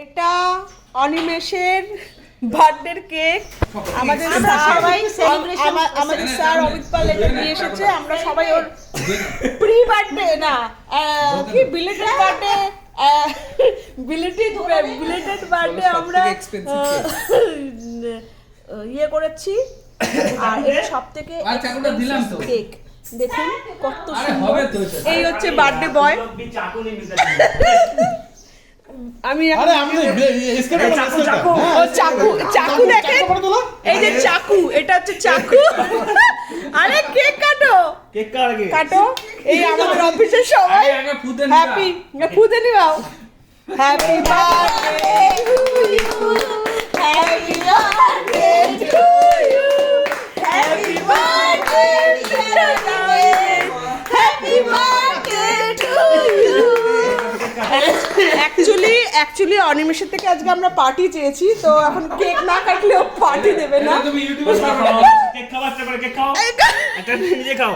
এটা অনিমেষের বার্থডের কেক। আমাদের স্যার অমিত পাল এটা নিয়ে এসেছে। আমরা সবাই ওর প্রি বার্থডে না কি বিলেটেড বার্থডে বিলেটেড বার্থডে আমরা ইয়ে করেছি। আর এটা সব থেকে কেক দেখুন কত সুন্দর। এই হচ্ছে বার্থডে বয়। আমি চাকু দেখেন, এই যে চাকু, এটা হচ্ছে চাকু। আরে কেক কাটো, কাটো। এই আমাদের অফিসের সবাই হ্যাপি ফুদে নিবাও। Happy birthday to you, happy birthday to you, happy birthday happy birthday to you. Actually অনিমেষের থেকে আজকে আমরা পার্টি চেয়েছি, তো এখন কেক না কাটলেও পার্টি দেবে না। তুমি ইউটিউবে কেক খাওয়া, কেক খাও, একটা নিজে খাও।